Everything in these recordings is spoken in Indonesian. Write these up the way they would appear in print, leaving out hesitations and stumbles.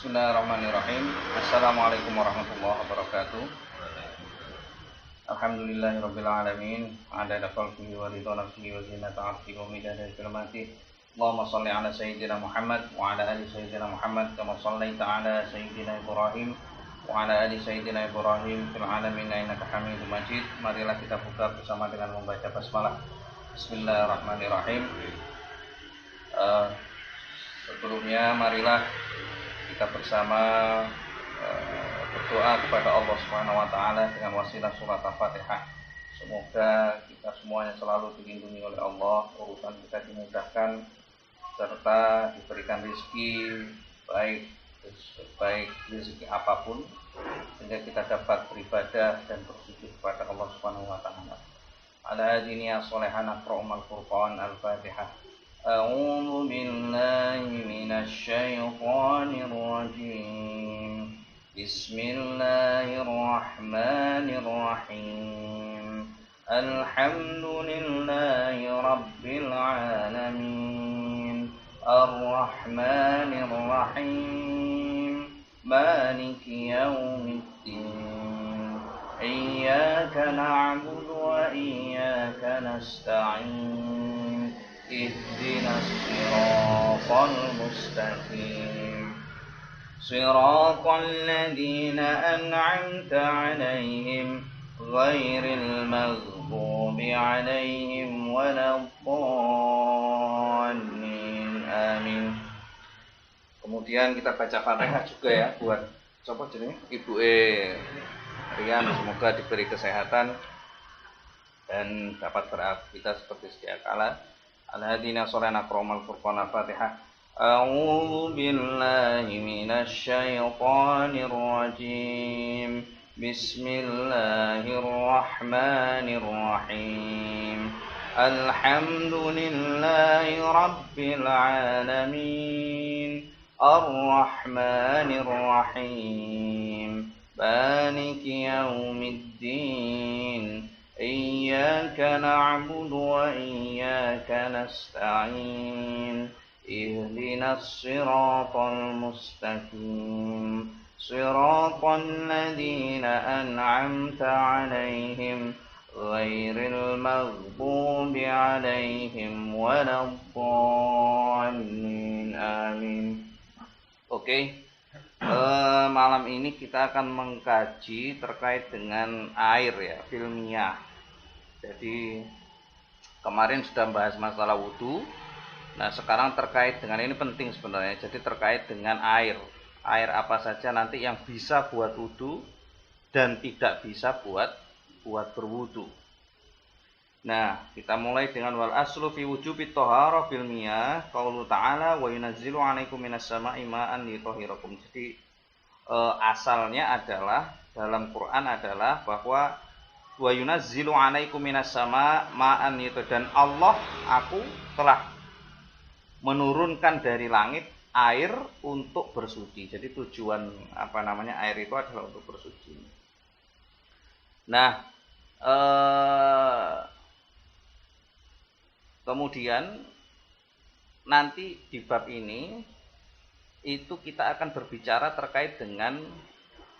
Bismillahirrahmanirrahim. Assalamualaikum warahmatullahi wabarakatuh. Alhamdulillahirabbil alamin. Adada khalqihi wa ridha nafsihi wa zinata 'arshihi wa midada kalimatihi. Allahumma shalli ala sayyidina Muhammad wa ala ali sayyidina Muhammad kama shallaita ala sayyidina Ibrahim wa ala ali sayyidina Ibrahim fil alamin innaka Hamidum Majid. Marilah kita buka bersama dengan membaca basmalah. Bismillahirrahmanirrahim. Sebelumnya marilah kita bersama berdoa kepada Allah Subhanahu wa taala dengan wasilah surat Al-Fatihah. Semoga kita semuanya selalu dilindungi oleh Allah, urusan kita dimudahkan serta diberikan rezeki baik rezeki apapun sehingga kita dapat beribadah dan bersujud kepada Allah Subhanahu wa taala. Ala hadini ya solehan aqra'ul Qur'an Al-Fatihah. أعوذ بالله من الشيطان الرجيم بسم الله الرحمن الرحيم الحمد لله رب العالمين الرحمن الرحيم مالك يوم الدين إياك نعبد وإياك نستعين اهدنا الصراط المستقيم صراط الذين أنعمت عليهم غير المغضوب عليهم ولا الضالين آمين. Kemudian kita baca Fatihah juga ya buat siapa jenenge Ibu Rian, semoga diberi kesehatan dan dapat beraktivitas seperti sedia kala. Al-hadina solena kromal furqan al-Fatihah. A'udzu billahi minasy syaithanir rajim. Bismillahirrahmanirrahim. Alhamdulillahi rabbil alamin. Ar-rahmanir rahim. Maliki yaumiddin. إياك نعبد وإياك نستعين اهدنا الصراط المستقيم صراط الذين أنعمت عليهم غير المغضوب عليهم ولا الضالين آمين. Oke. Malam ini kita akan mengkaji terkait dengan air ya, filmiyah. Jadi kemarin sudah membahas masalah wudu. Nah sekarang terkait dengan ini penting sebenarnya. Jadi terkait dengan air. Air apa saja nanti yang bisa buat wudu dan tidak bisa buat berwudu. Nah kita mulai dengan wal aslu fi wujubi thaharah fil miyah qaulu ta'ala wa yunazzilu 'alaikum minas sama'i ma'an litahhirakum. Jadi asalnya adalah dalam Quran adalah bahwa wa yunazzilu 'alaikum minas sama' ma'an itu, dan Allah aku telah menurunkan dari langit air untuk bersuci. Jadi tujuan air itu adalah untuk bersuci. Nah kemudian nanti di bab ini itu kita akan berbicara terkait dengan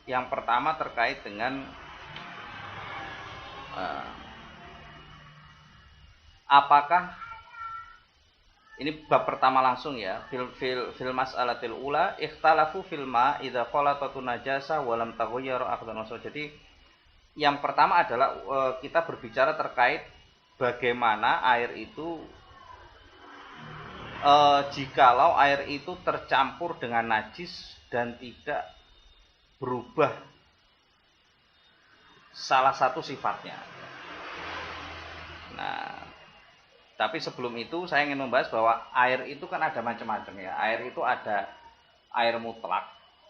yang pertama terkait dengan apakah ini bab pertama langsung ya fil mas'alatil ula ikhtalafu fil ma idza khalatatun najasa wa lam taghayyar aqdan. Jadi yang pertama adalah kita berbicara terkait bagaimana air itu jikalau air itu tercampur dengan najis dan tidak berubah salah satu sifatnya. Nah, tapi sebelum itu saya ingin membahas bahwa air itu kan ada macam-macam ya. Air itu ada air mutlak.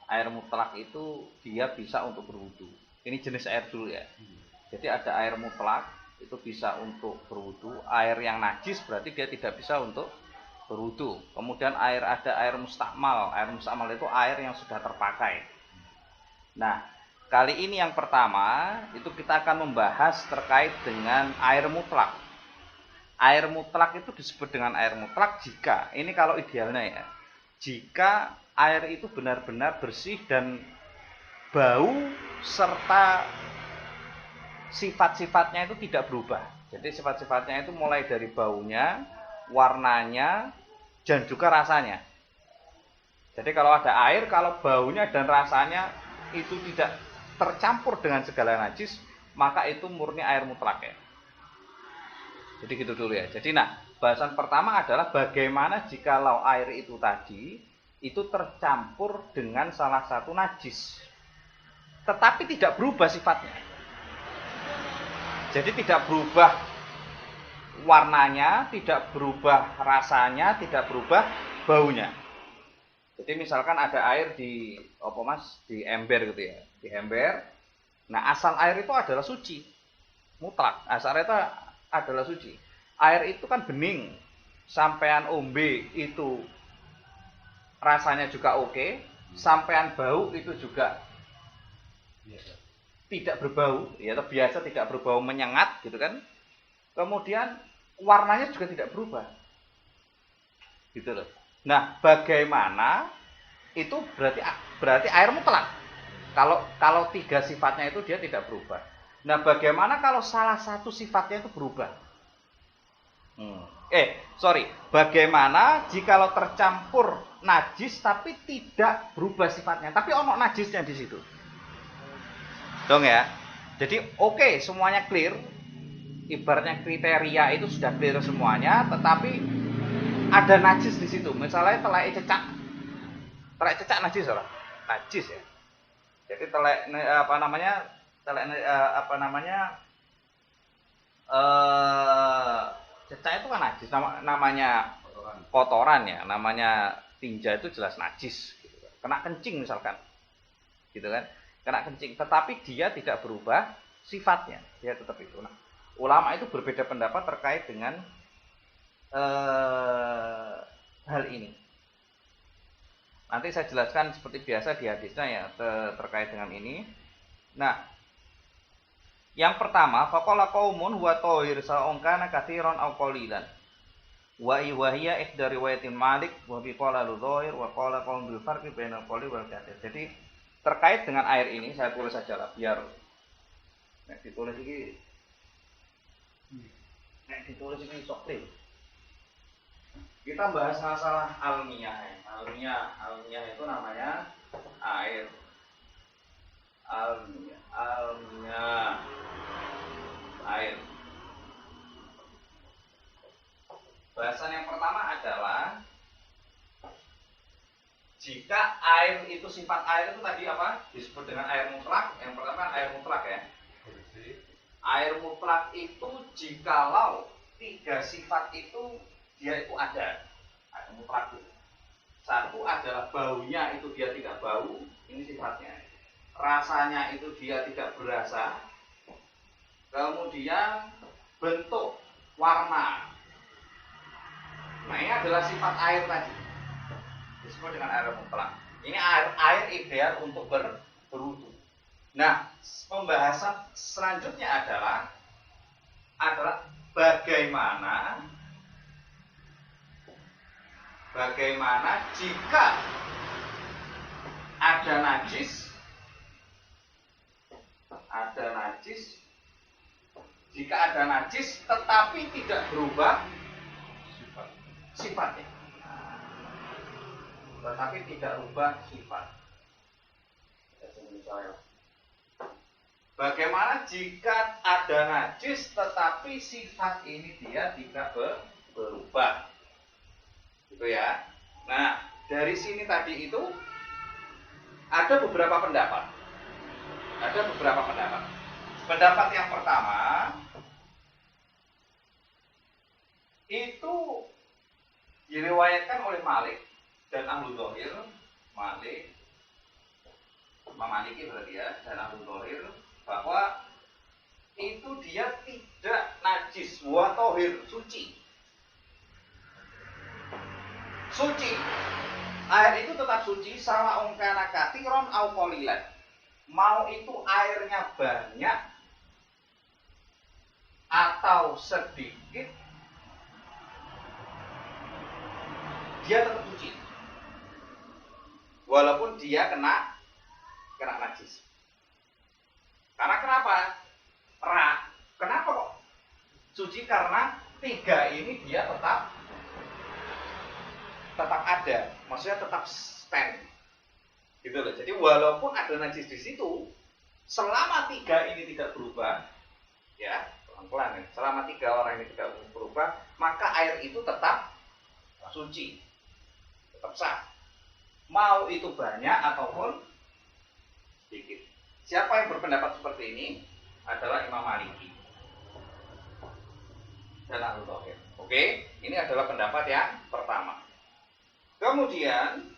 Air mutlak itu dia bisa untuk berwudu. Ini jenis air dulu ya. Jadi ada air mutlak itu bisa untuk berwudu. Air yang najis berarti dia tidak bisa untuk berwudu. Kemudian ada air mustakmal. Air mustakmal itu air yang sudah terpakai. Nah, kali ini yang pertama itu kita akan membahas terkait dengan air mutlak. Air mutlak itu disebut dengan air mutlak jika, ini kalau idealnya ya, jika air itu benar-benar bersih dan bau serta sifat-sifatnya itu tidak berubah. Jadi sifat-sifatnya itu mulai dari baunya, warnanya, dan juga rasanya. Jadi kalau ada air, kalau baunya dan rasanya itu tidak tercampur dengan segala najis, maka itu murni air mutlak ya. Jadi gitu dulu ya. Jadi bahasan pertama adalah bagaimana jikalau air itu tadi itu tercampur dengan salah satu najis, tetapi tidak berubah sifatnya. Jadi tidak berubah warnanya, tidak berubah rasanya, tidak berubah baunya. Jadi misalkan ada air di di ember gitu ya, di ember. Nah, asal air itu adalah suci, mutlak. Asal itu adalah suci. Air itu kan bening, sampean ombe itu rasanya juga oke, sampean bau itu juga tidak berbau, ya biasa tidak berbau menyengat gitu kan. Kemudian warnanya juga tidak berubah, gitu loh. Nah, bagaimana itu berarti air mutlak. Kalau tiga sifatnya itu dia tidak berubah. Nah, bagaimana kalau salah satu sifatnya itu berubah? Bagaimana jikalau tercampur najis tapi tidak berubah sifatnya, tapi ono najisnya di situ? Dong ya. Jadi oke, semuanya clear. Ibaratnya kriteria itu sudah clear semuanya, tetapi ada najis di situ. Misalnya telai cecak. Telai cecak najis lah. Najis ya. Jadi telai cecak itu kan najis, namanya kotoran ya, namanya tinja itu jelas najis gitu. Kena kencing misalkan. Gitu kan? Kena kencing, tetapi dia tidak berubah sifatnya, dia tetap itu. Nah, ulama itu berbeda pendapat terkait dengan hal ini. Nanti saya jelaskan seperti biasa di hadisnya ya terkait dengan ini. Nah, yang pertama, faqala qaumun huwa thahir sa'un kana katsiran aw qalilan. Wa hiya ihda riwayatin Malik wa bi qala al-dhahir wa qala qaum bil farqi bainal qali wal katsir. Jadi terkait dengan air ini saya tulis saja lah biar ditulis ini sokrim. Kita bahas masalah almiyah. Almiyah itu namanya air. Almiyah. Air. Bahasan yang pertama adalah jika air itu sifat air itu tadi apa? Disebut dengan air mutlak. Yang pertama air mutlak ya. Air mutlak itu jikalau tiga sifat itu dia itu ada. Air mutlak itu. Satu adalah baunya itu dia tidak bau, ini sifatnya. Rasanya itu dia tidak berasa. Kemudian bentuk, warna. Nah, ini adalah sifat air tadi. Disebut dengan air mutlak. Ini air ideal untuk berwudu. Nah, pembahasan selanjutnya adalah bagaimana jika ada najis, tetapi tidak berubah sifatnya. Tetapi tidak rubah sifat. Bagaimana jika ada najis tetapi sifat ini dia tidak berubah? Gitu ya. Nah, dari sini tadi itu ada beberapa pendapat. Pendapat yang pertama itu diriwayatkan oleh Malik dan Ahlu Dhahir, Imam Maliki berarti ya, dan Ahlu Dhahir, bahwa itu dia tidak najis, wa thahir, suci. Air itu tetap suci, sama ungkana katiron au qalilan. Mau itu airnya banyak atau sedikit, dia tetap suci. walaupun dia kena najis. Karena kenapa? Kenapa kok suci? Karena 3 ini dia tetap ada, maksudnya tetap stand, gitu loh. Jadi walaupun ada najis di situ, selama 3 ini tidak berubah, ya pelan-pelan ya, selama 3 orang ini tidak berubah, maka air itu tetap suci, tetap sah. Mau itu banyak ataupun sedikit. Siapa yang berpendapat seperti ini? Adalah Imam Maliki dan Ahlul Thohir. Oke, ini adalah pendapat yang pertama. Kemudian